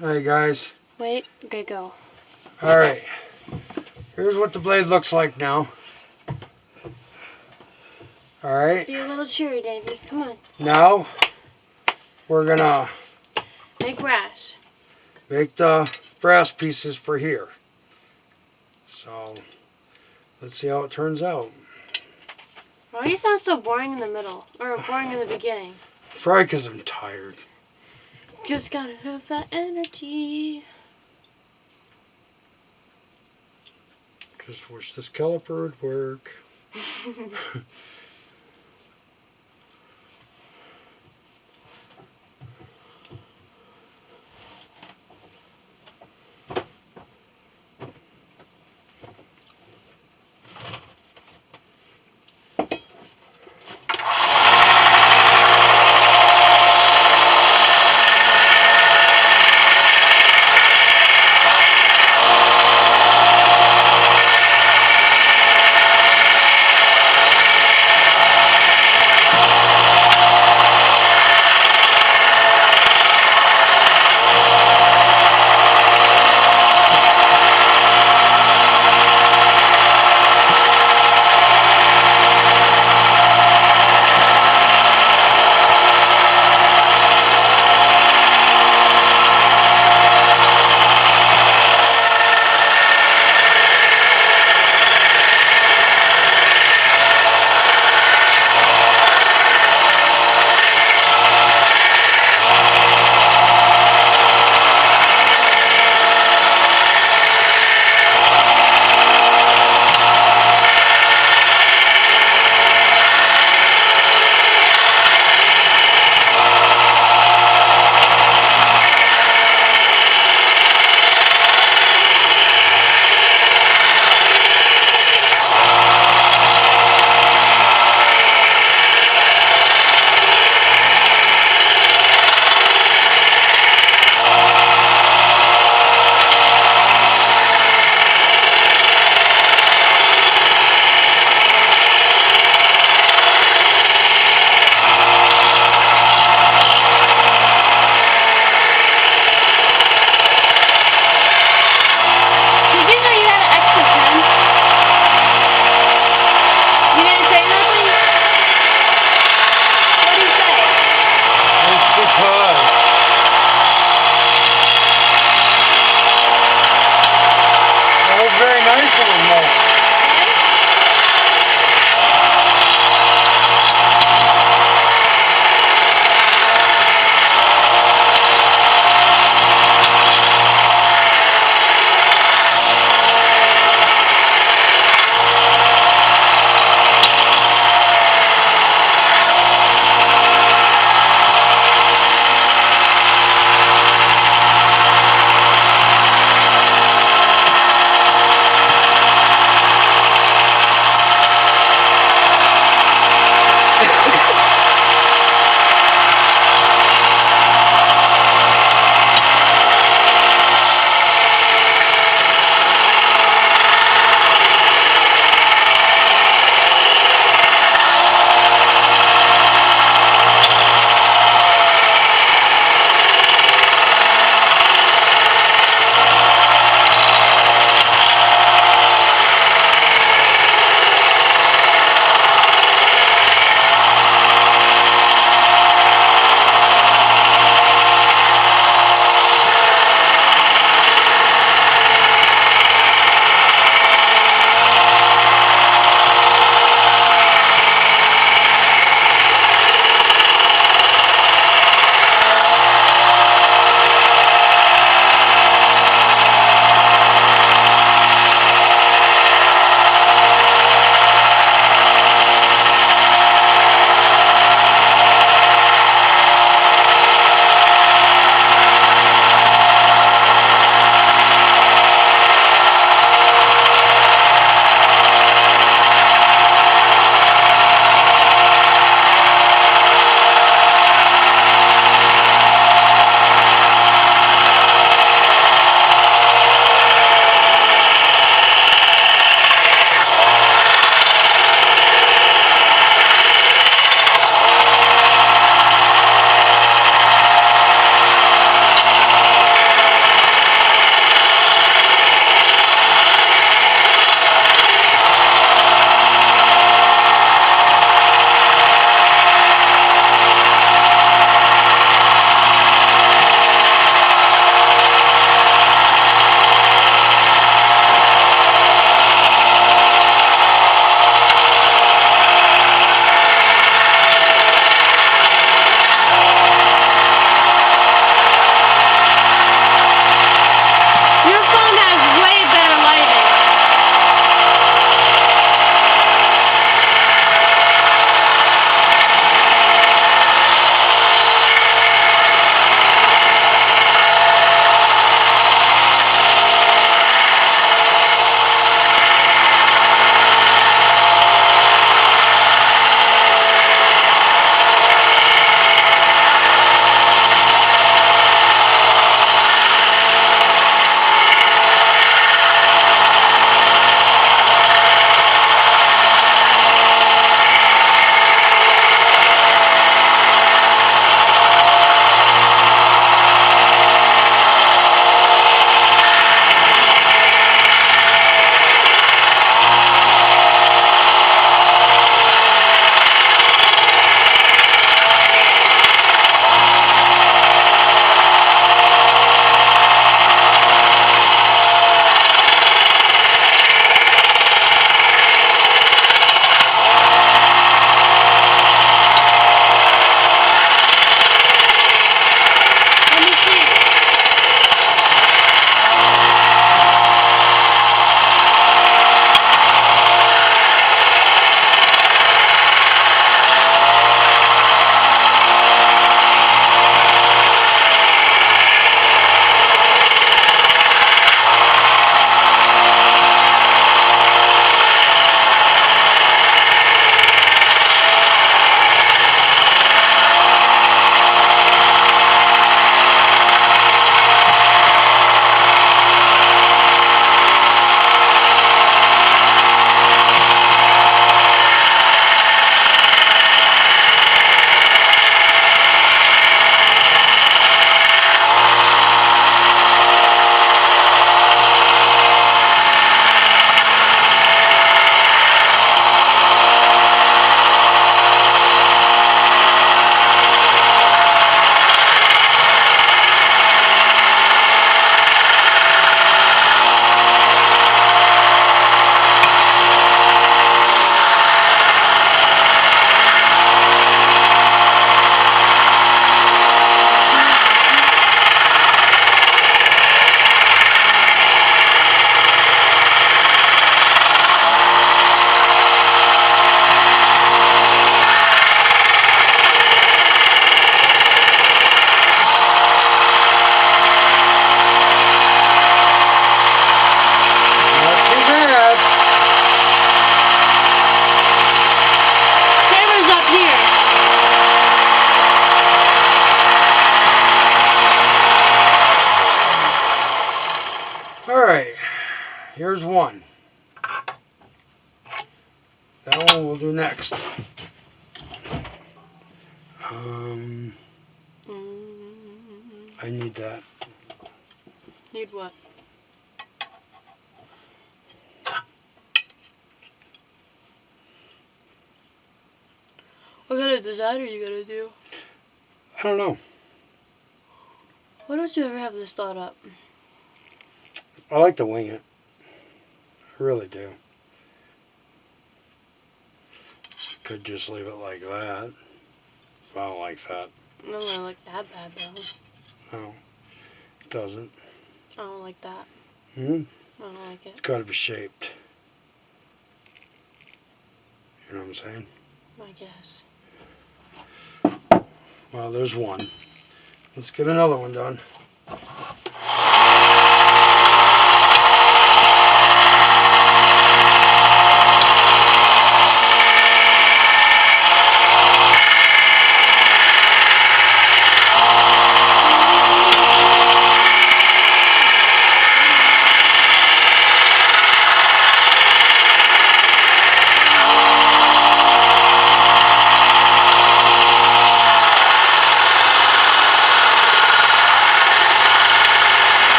Alright guys. Wait, okay, go. Alright. Here's what the blade looks like now. Alright. Be a little cheery, Davey. Come on. Now we're gonna Make brass. make the brass pieces for here. So let's see how it turns out. Why do you sound so boring in the middle? Or boring in the beginning? Probably because I'm tired. Just gotta have that energy. Just wish this caliper would work. here's one. That one we'll do next. I need that. Need what? What kind of design are you gonna do? I don't know. Why don't you ever have this thought up? I like to wing it. I really do. Could just leave it like that. I don't like that. I don't really like that bad though. No, it doesn't. I don't like that. Hmm? I don't like it. It's got to be shaped. You know what I'm saying? I guess. Well, there's one. Let's get another one done.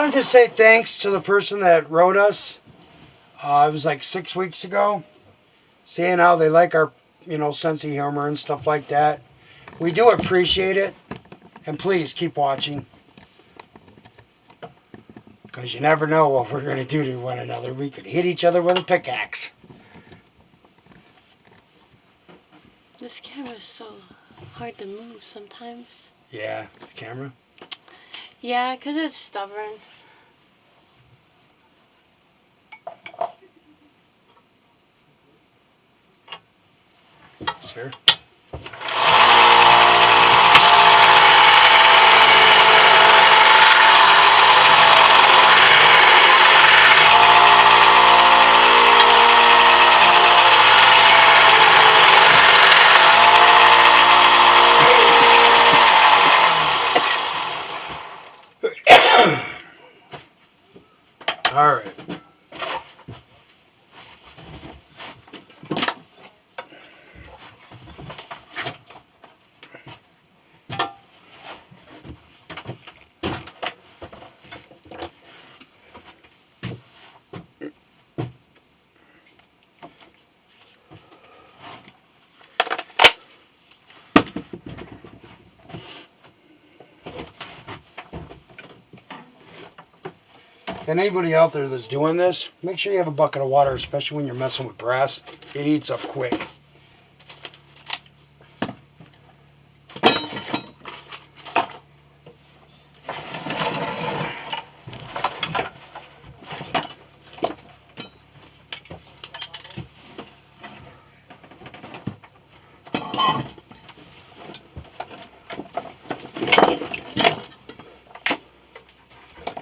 wanted to say thanks to the person that wrote us. It was like 6 weeks ago, saying how they like our, sense of humor and stuff like that. We do appreciate it, and please keep watching, because you never know what we're going to do to one another. We could hit each other with a pickaxe. This camera is so hard to move sometimes. Yeah, the camera. Yeah, because it's stubborn. Sir. All right. And anybody out there that's doing this, make sure you have a bucket of water, especially when you're messing with brass. It eats up quick.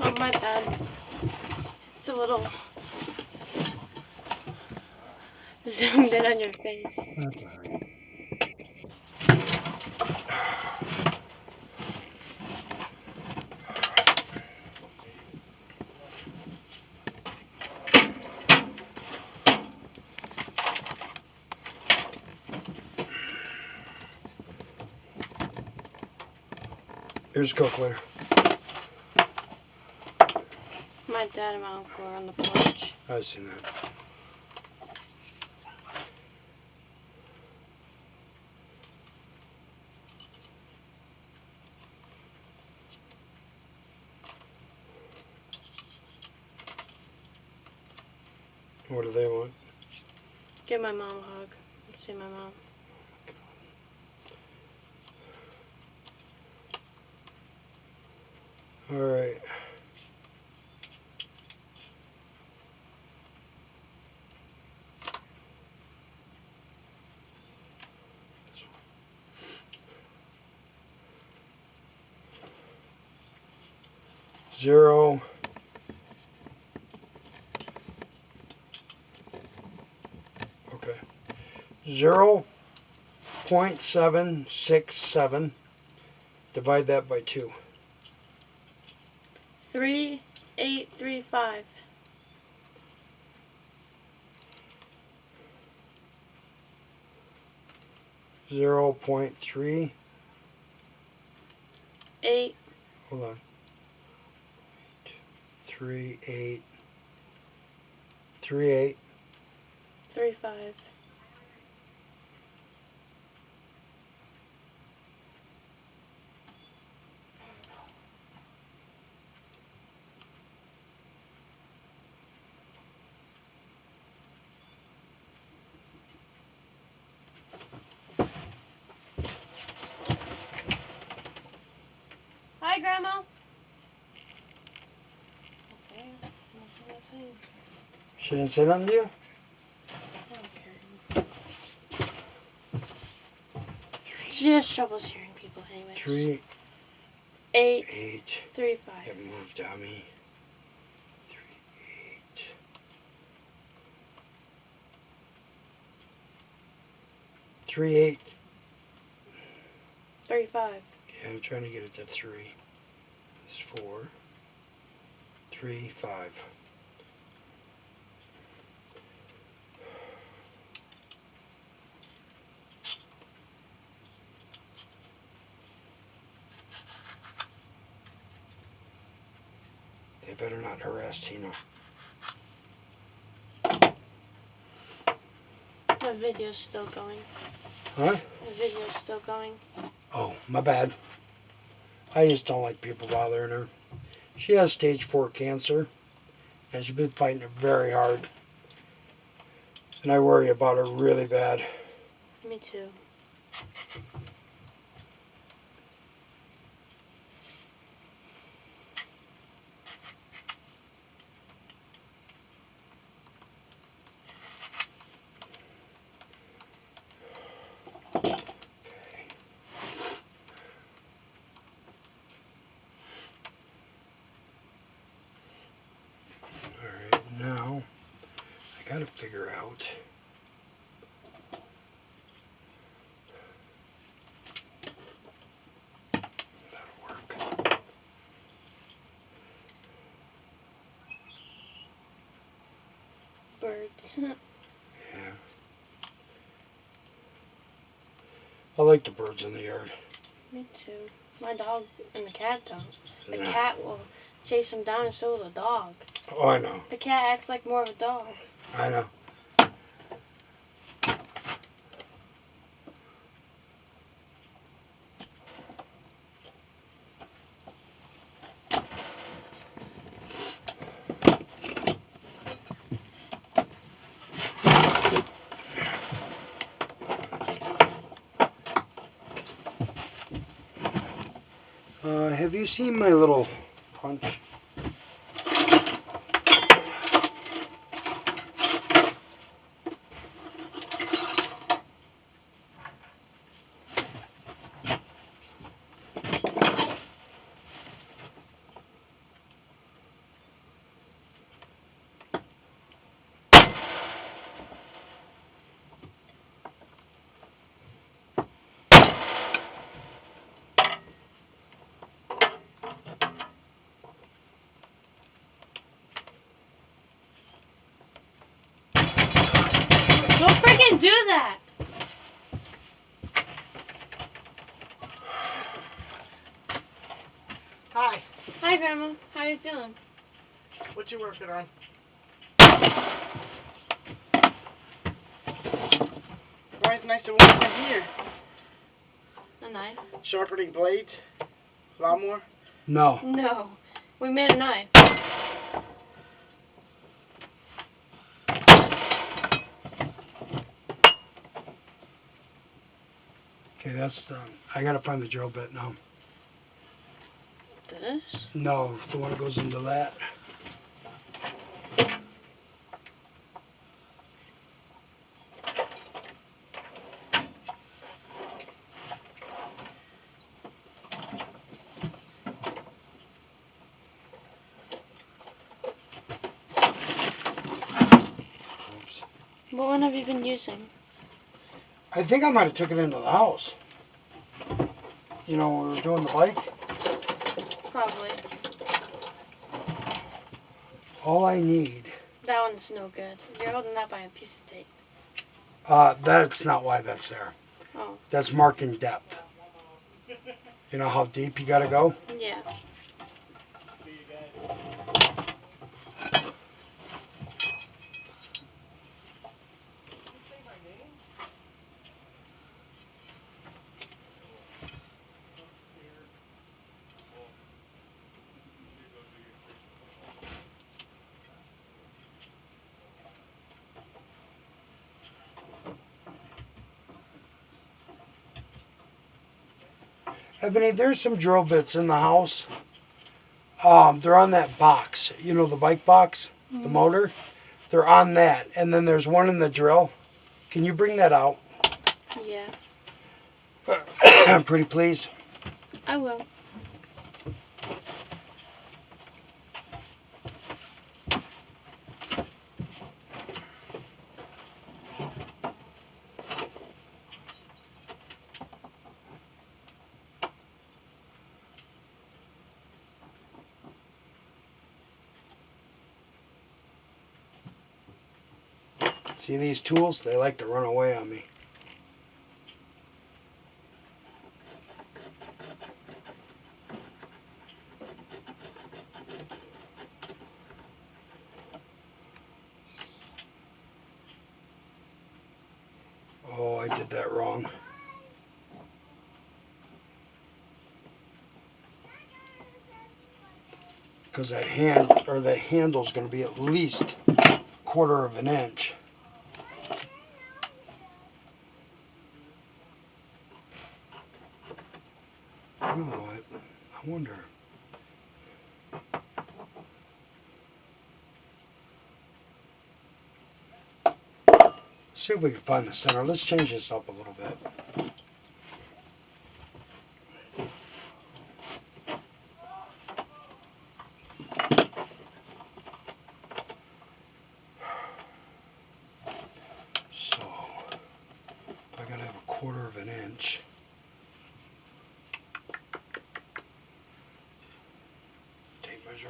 Oh, my bad. It's a little zoomed in on your face. That's all right. Here's Coke later. My dad and my uncle are on the porch. I've seen that. What do they want? Give my mom a hug. See my mom. All right. Zero. Okay. 0.767. Divide that by 2. 3835. 0.3. 8. Hold on. 38. 38. 35. Hi, Grandma. Okay. She didn't say nothing to you? I don't care. She has troubles hearing people anyways. 3, 8. 8. 3, 5. It moved on me. 3, 8. 3, 8. 3, 5. Yeah, I'm trying to get it to 3. It's 4. 3, 5. They better not harass Tina. The video's still going. Huh? The video's still going. Oh, my bad. I just don't like people bothering her. She has stage 4 cancer, and she's been fighting it very hard. And I worry about her really bad. Me too. Alright, now I gotta figure out. That'll work. Birds. Yeah. I like the birds in the yard. Me too. My dog and the cat don't. The Yeah. cat will chase him down and so will the dog. Oh, I know. The cat acts like more of a dog. I know. Have you seen my little punch? Don't freaking do that! Hi. Hi, Grandma. How are you feeling? What you working on? Why is nice and warm in here? A knife? Sharpening blades? Lawnmower? No. No. We made a knife. Okay, that's. I gotta find the drill bit now. This? No, the one that goes into that. Oops. What one have you been using? I think I might have took it into the house. You know, when we were doing the bike. Probably. All I need. That one's no good. You're holding that by a piece of tape. That's not why that's there. Oh. That's marking depth. You know how deep you gotta go? Yeah. Ebony, there's some drill bits in the house. They're on that box. You know, the bike box? The motor? They're on that. And then there's one in the drill. Can you bring that out? Yeah. Pretty please. I will. See these tools? They like to run away on me. did that wrong. Because that handle's going to be at least 1/4 of an inch. You know what? I wonder. See if we can find the center. Let's change this up a little bit. So, I gotta have 1/4 of an inch. Tape measure.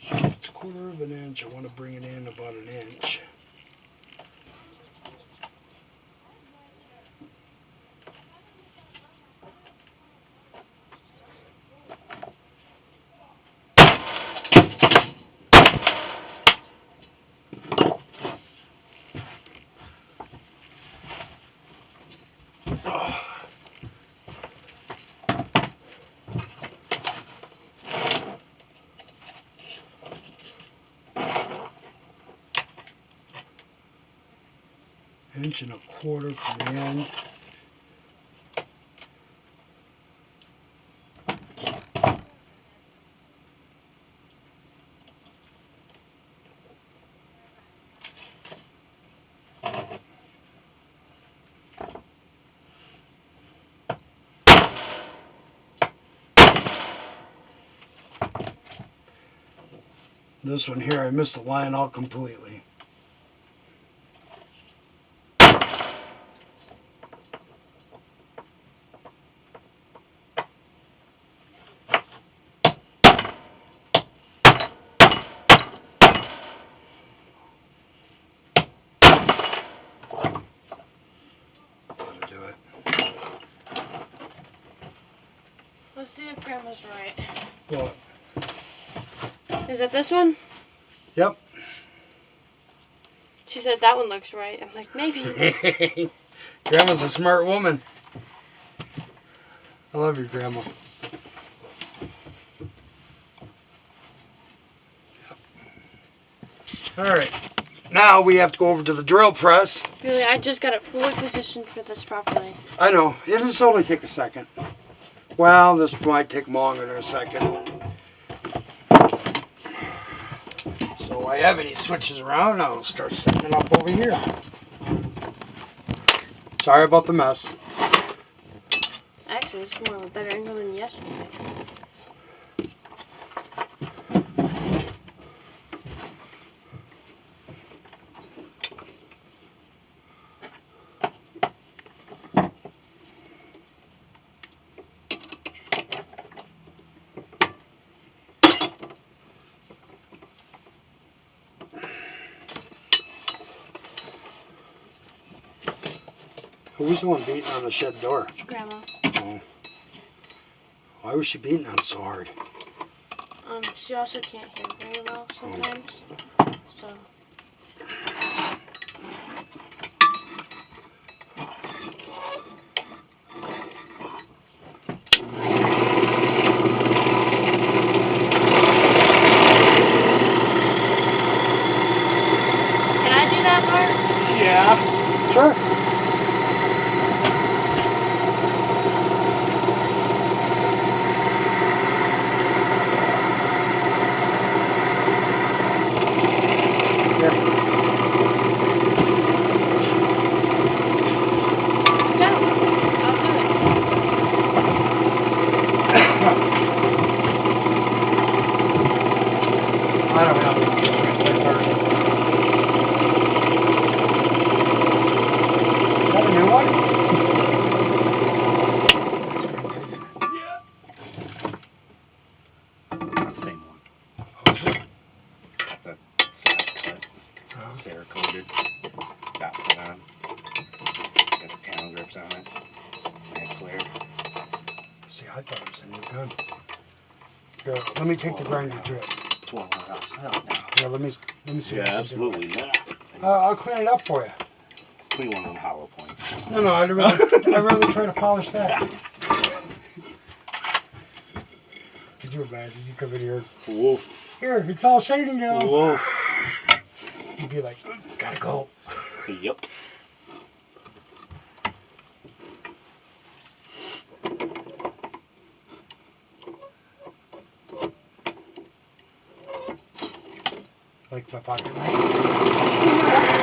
So it's 1/4 of an inch. I want to bring it in about an inch. Inch and 1/4 from the end. This one here, I missed the line out completely. That'll do it. Let's see if Grandma's right. What? Is it this one? Yep. She said that one looks right. I'm like, maybe. Grandma's a smart woman. I love your grandma. Yep. All right. Now we have to go over to the drill press. Really, I just got it fully positioned for this properly. I know. It'll only take a second. Well, this might take longer than a second. So I have any switches around. I'll start setting it up over here. Sorry about the mess. Actually, it's more of a better angle than yesterday. Who was the one beating on the shed door? Grandma. Oh. Why was she beating on it so hard? She also can't hear very well sometimes. So. Can I do that part? Yeah. Sure. I don't know. Is that a new one? Same one. Oh, is it? The slab cut, Cerakoted, got put on. Got the town grips on it. Mag flare. See, I thought it was a new gun. Here, let me take the grinder to it. $1,200 sale now. Yeah, let me see. Yeah, what I can do. absolutely. Yeah. I'll clean it up for you. We want on hollow points. No, I'd rather try to polish that. Could you imagine? You come in here. Woof. Here, it's all shiny now. Woof. You'd be like, gotta go. Yep. Like my pocket knife.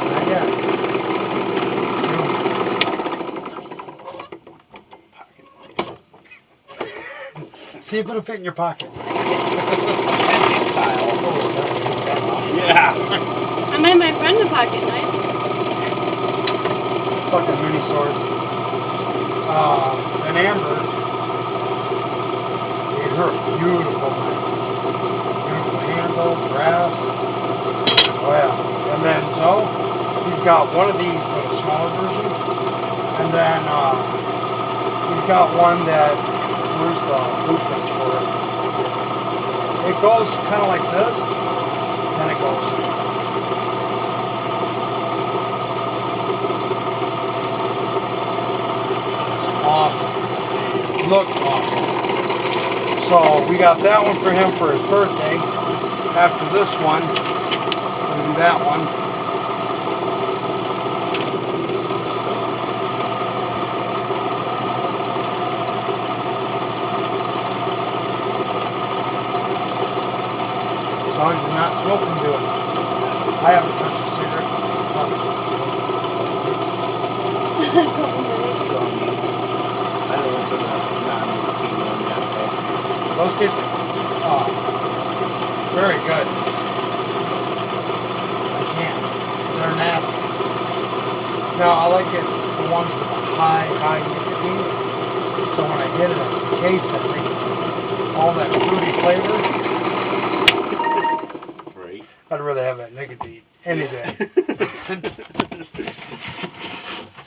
Not yet. Pocket See if it'll fit in your pocket. style. Yeah. I made my friend a pocket knife. Fucking mini sword. An amber. Gave her a beautiful knife. Beautiful handle, brass. Oh yeah. And then Zoe, he's got one of these but a smaller version. And then he's got one that, where's the blueprints for it? It goes kind of like this, then it goes. Awesome. Looks awesome. So we got that one for him for his birthday. After this one, we'll do that one. As long as you're not smoking, do it. I haven't touched a cigarette. I don't know if it's non-nicotine one yet, but Those kids are very good. I can't. They're nasty. Now, I like it, the ones with the high nicotine. So when I hit it, I can taste it. All that fruity flavor. right. I'd rather have that nicotine any day.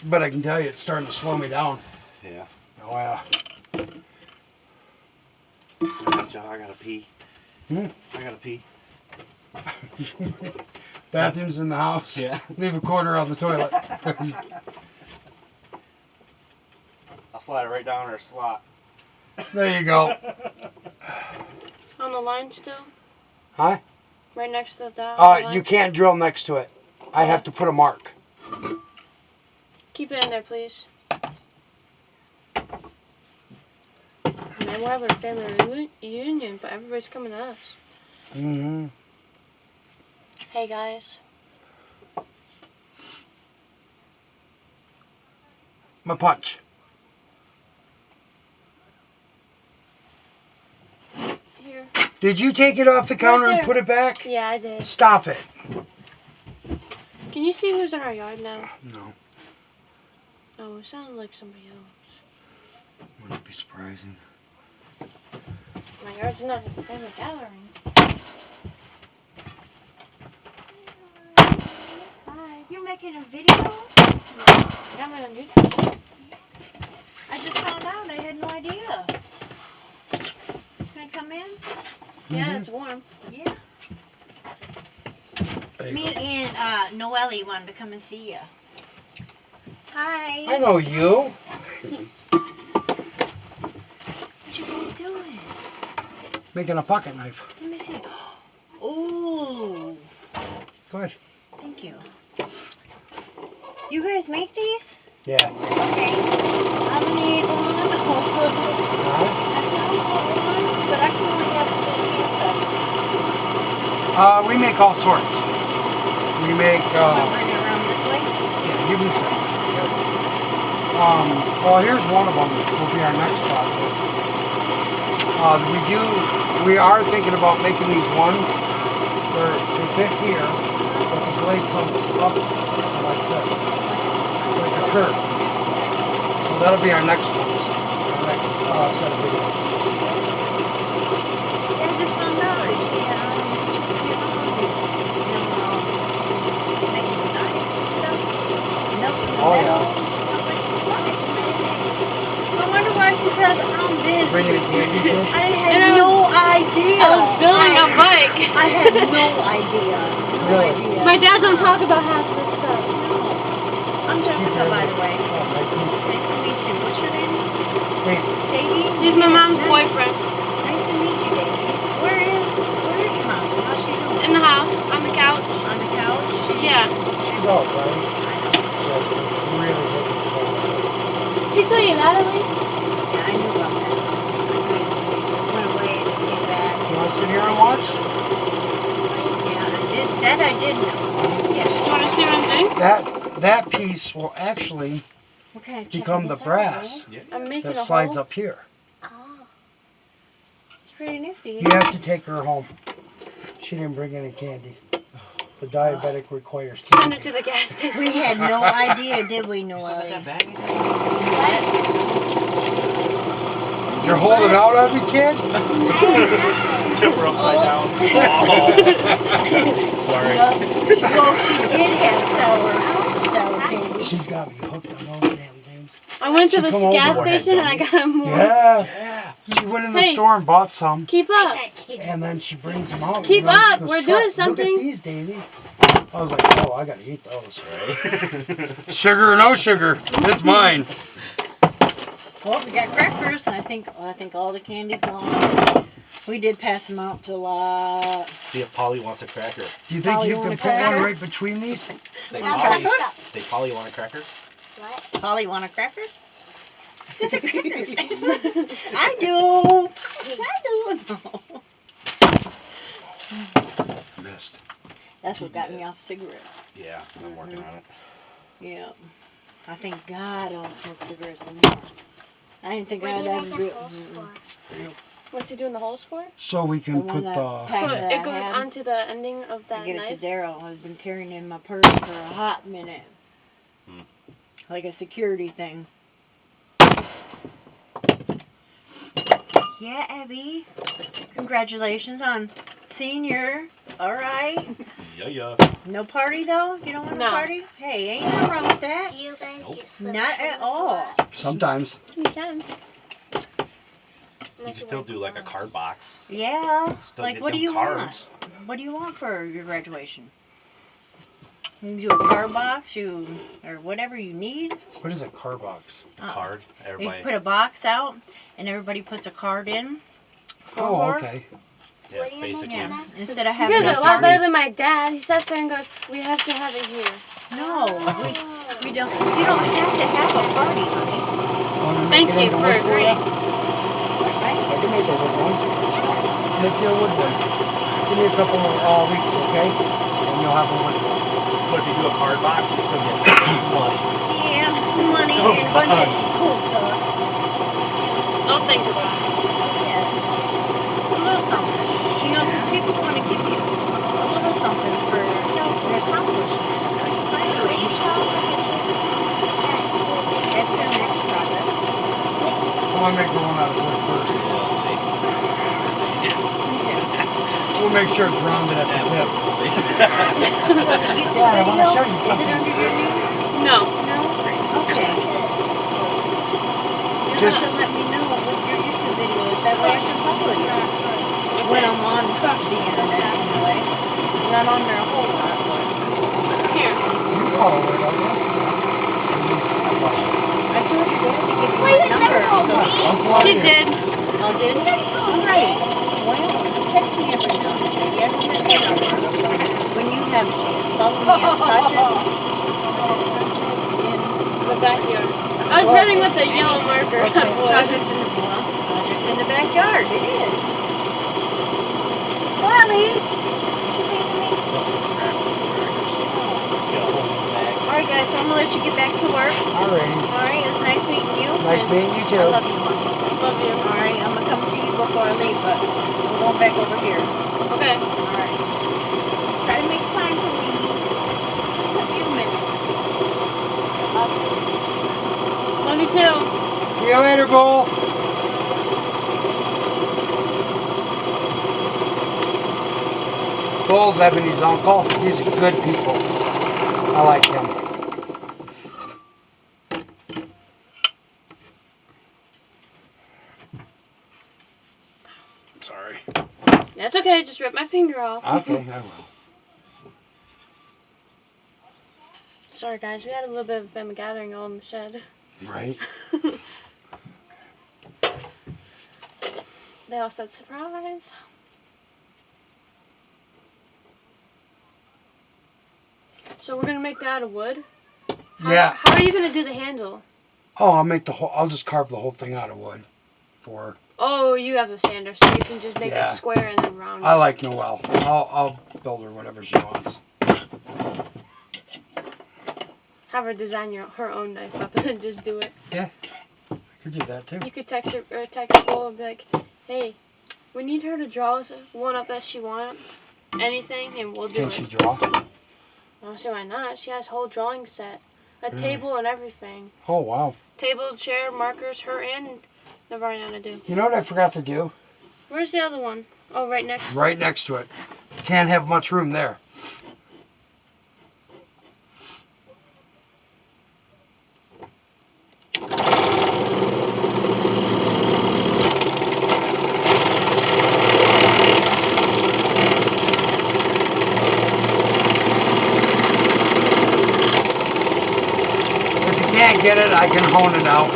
But I can tell you, it's starting to slow me down. Yeah. Oh, yeah. Alright, y'all, I gotta pee. Hmm? I gotta pee. Bathrooms in the house. Yeah. Leave a quarter on the toilet. I'll slide it right down her slot. There you go. On the line still? Huh? Right next to the dot? You can't drill next to it. I have to put a mark. Keep it in there, please. Man, we're having a family reunion, but everybody's coming to us. Mm-hmm. Hey, guys. My punch. Here. Did you take it off the counter and there. put it back? Yeah, I did. Stop it. Can you see who's in our yard now? No. Oh, it sounded like somebody else. Wouldn't it be surprising? My yard's not a family gathering. Hi. You're making a video? I got me on YouTube. I just found out. I had no idea. Can I come in? Yeah, it's warm. Yeah. There you Me go. and Noelle wanted to come and see you. Hi. I know you. What you guys doing? Making a pocket knife. Let me see. Ooh. Go ahead. Thank you. You guys make these? Yeah. Okay. I need one. Huh? But I can only have the We make all sorts. We make, bring it around this way. yeah, you can say. Well, here's one of them. Will be our next project. We are thinking about making these ones where they fit here, but the blade comes up like this, like a curve. So that'll be our next one. Our next set of videos. Yeah, I just found out that she making knives and stuff. Milk in the Oh, middle. yeah. No wonder why she says I'm busy. Bringing it to you. I had no idea. I was building a bike. I had no idea. No Really? idea. My dad don't talk about half this stuff. I'm Jessica, by the way. Oh, nice to meet Nice to meet you. What's your name? you. Hey, Davey? He's my mom's Nice. boyfriend. Nice to meet you, Davey. Where is your mom? How's she doing? In the house, on the couch. On the couch? Yeah. she's all right. Just really looking forward. Did he tell you that at least? Yeah, I knew about that. Went away and came back. You want to sit here and watch? Yeah, I did know. Yes. You want to see what I'm doing? That piece will actually What kind of become the brass I'm making that a slides hole. up here. Oh. It's pretty nifty. You have to take her home. She didn't bring any candy. The diabetic requires Send candy. it to the gas station. We had no idea, did we, You still got that Noelle? bag? You're holding out on me, kid? Tip her upside down. Sorry. Well, she did have sour candy. She's got me hooked on those damn things. I went to She the come over gas and had station and I got more. Yeah. She went in the Hey. store and bought some. Keep up. And then she brings them out. Keep you know, she up, goes, we're "Try- doing Look something." at these, Davey. I was like, oh, I gotta eat those. Right? Sugar or no sugar, it's mine. Well, we got crackers. I think all the candy's gone. We did pass them out to a lot. See if Polly wants a cracker. Do you think Polly, you want can a put one cracker? right between these? Say Want a Polly. cracker? Say Polly, you want a cracker? Polly, want a cracker? There's a crackers. I do. I do. No. Missed. That's what got me off cigarettes. Yeah, I'm working on it. Yeah. I thank God I don't smoke cigarettes anymore. I didn't think I'd ever do it. What's he doing the holes for? So we The can one put that the. packed So that it I goes had. onto the ending of I that give it knife? to Daryl. I've been carrying it in my purse for a hot minute. Like a security thing. Yeah, Abby. Congratulations on senior. All right. Yeah. No party though? You don't want No. a party? Hey, ain't nothing wrong with that. Do you guys Nope. get slips Not from at this a all. lot? Sometimes. You can. You can still do like a card box. Yeah. Still Like, get what do them you cards. want? What do you want for your graduation? You do a card box, or whatever you need. What is a car box? Card. You Everybody. put a box out, and everybody puts a card in. Oh, her. What Yeah, do you mean, basically. Yeah. Nana? Instead of You having guys a are a lot party. better than my dad. He sits there and goes, we have to have it here. No, we don't. You don't have to have a party, honey. Want to Thank make it you into for wood for you? agreeing. I can make a wood one. Make you a wood one. Give me a couple of weeks, okay? And you'll have a wood one. But if you do a card box, you still get money. Yeah, money Oh, and a bunch of God. cool stuff. Don't think about it. Yeah. A little something. You know, 'cause people want to give you a little something for an accomplishment. Please tell us what That's their next project. I want to make the one out of wood first. We'll make sure it's rounded at the tip. The YouTube Dad, I want to video, show you is it something. under your name? No. No? Okay. You'll Just- have to let me know what your YouTube video is. That way I can upload it. When I'm on the internet anyway. Not on there a whole lot, but Here. You follow it, don't you? I told your dad to give you Wait, my it's number. never called So, me. Uncle out He here. did. oh, did he? Alright. Well, text me every now and then. Yes, when you have a chance. Follow me on Sajid. The backyard. I was running with a yellow marker on wood. Project in the backyard. It is. Mommy! Alright guys, so I'm gonna let you get back to work. Alrighty. Alright, it was nice meeting you. Nice meeting you I too. love you. Love you. Alright, I'm gonna come see you before I leave, but I'm going back over here. Okay. Alright. Try to make time for me. Just a few minutes. Love you too. See you later, Bull. Bull's Ebony's uncle. He's a good people. I like him. Sorry. sorry. That's okay. Just rip my finger off. Okay, I will. Sorry, guys. We had a little bit of a family gathering all in the shed. Right. They all said surprise. So we're gonna make that out of wood. Yeah. How are you gonna do the handle? Oh, I'll make the whole. I'll just carve the whole thing out of wood. For Oh, you have the sander, so you can just make Yeah. a square and then round it. I like Noelle. I'll build her whatever she wants. Have her design her own knife up and then just do it. I could do that too. You could text her or text Cole and be like, "Hey, we need her to draw us one up that she wants, anything, and we'll do Can it." she draw? I don't see why not. She has a whole drawing set, a Really? table and everything. Oh wow. Table, chair, markers. Her and Navariana do. You know what I forgot to do? Where's the other one? Oh, right next. Right next to it. Can't have much room there. If you can't get it, I can hone it out.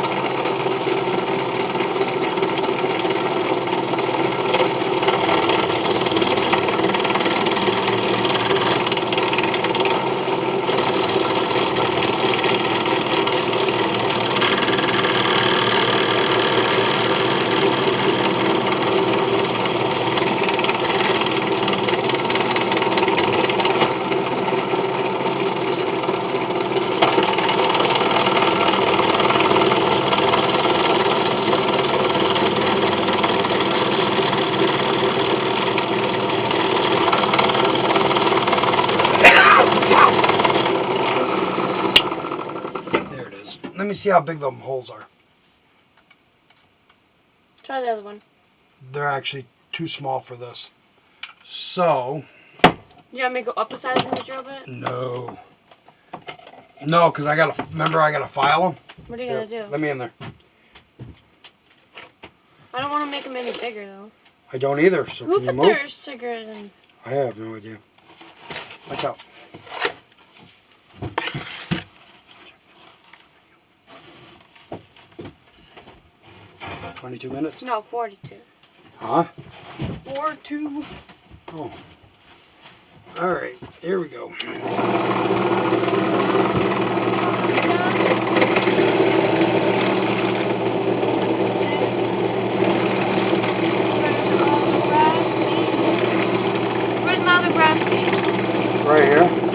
There it is. Let me see how big them holes are. Try the other one. They're actually too small for this. So, You want me to go up a size in the drill bit? no. No, because I gotta, remember I gotta file them? What are you gonna do? Let me in there. I don't want to make them any bigger though. I don't either, so Who can you put move? their cigarette in? I have no idea. Watch out. "22 minutes? No, 42. Huh? 42. Oh. Alright, here we go. Where's my other brass piece? Right here.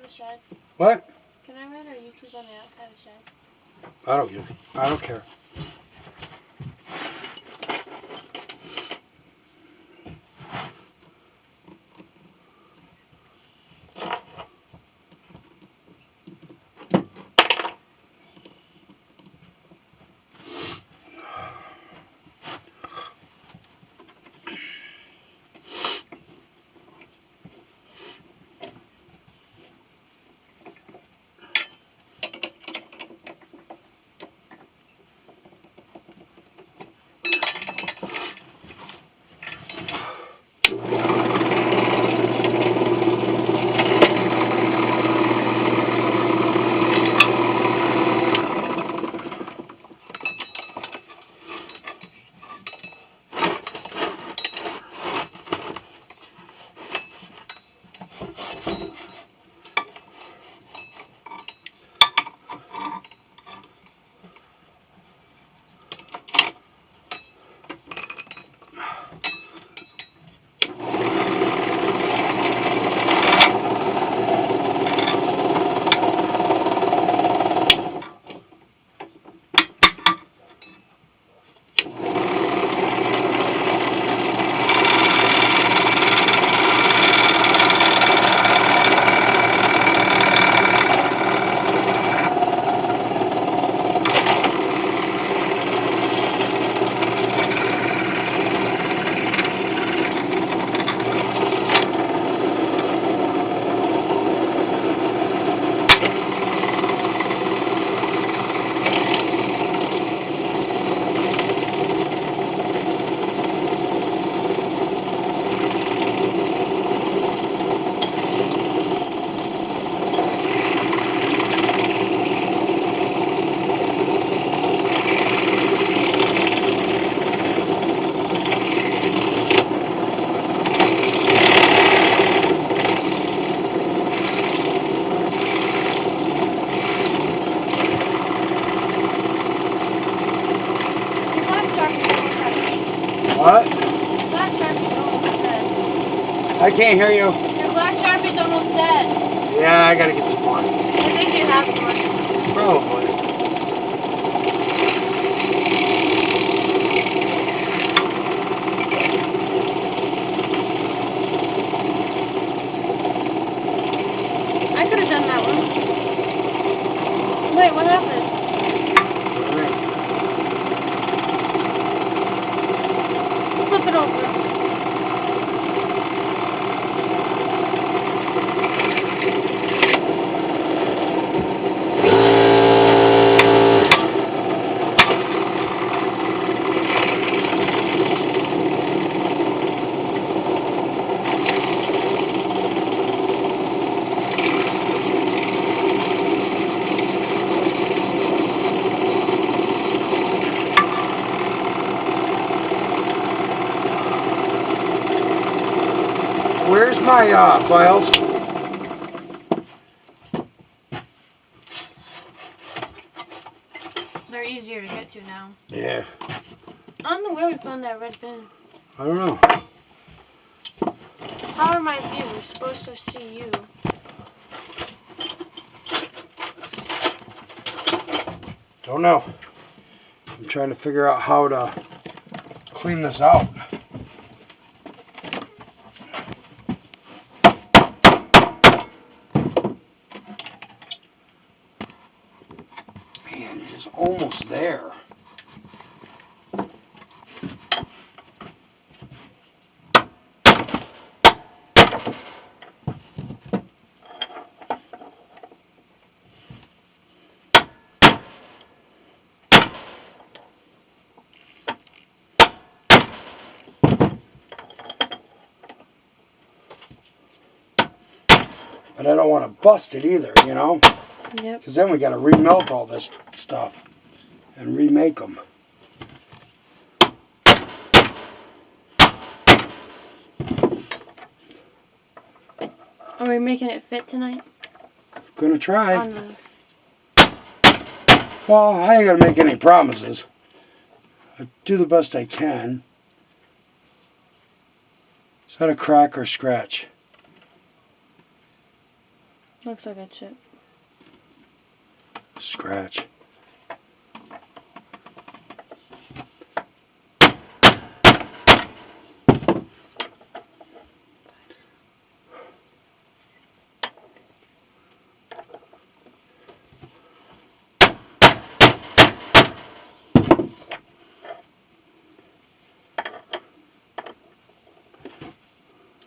the shed? What? Can I run our YouTube on the outside of the shed? I don't care. Your black sharpie's almost dead. What? Your black sharpie's almost dead. I can't hear you. Your black sharpie's almost dead. Yeah, I gotta get some more. I think you have one. Probably. I could have done that one. Wait, what happened? Flip it over. Where's my files? They're easier to get to now. Yeah. I don't know where we found that red bin. I don't know. How are my viewers supposed to see you? Don't know. I'm trying to figure out how to clean this out. Man, it is almost there. But I don't want to bust it either, you know? Yep. Because then we got to remelt all this stuff and remake them. Are we making it fit tonight? Gonna try. On the... Well, I ain't gonna make any promises. I do the best I can. Is that a crack or scratch? Looks like a chip. Scratch.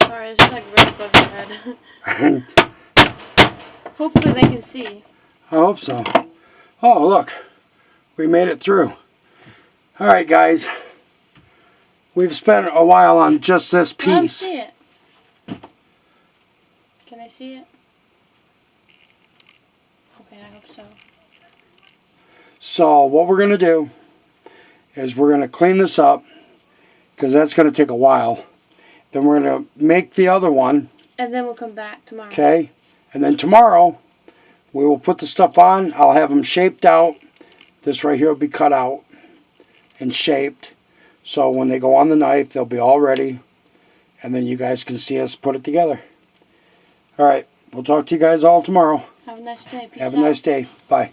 Sorry, it's like right above your head. Hopefully they can see. I hope so. Oh, look. We made it through. Alright, guys. We've spent a while on just this Let 'em piece. see it. Can they see it? Okay, I hope so. So, what we're going to do is we're going to clean this up, because that's going to take a while. Then we're going to make the other one, And then we'll come back tomorrow. okay? And then tomorrow, we will put the stuff on. I'll have them shaped out. This right here will be cut out and shaped. So when they go on the knife, they'll be all ready. And then you guys can see us put it together. All right. We'll talk to you guys all tomorrow. Have a nice day. Peace Have a out. nice day. Bye.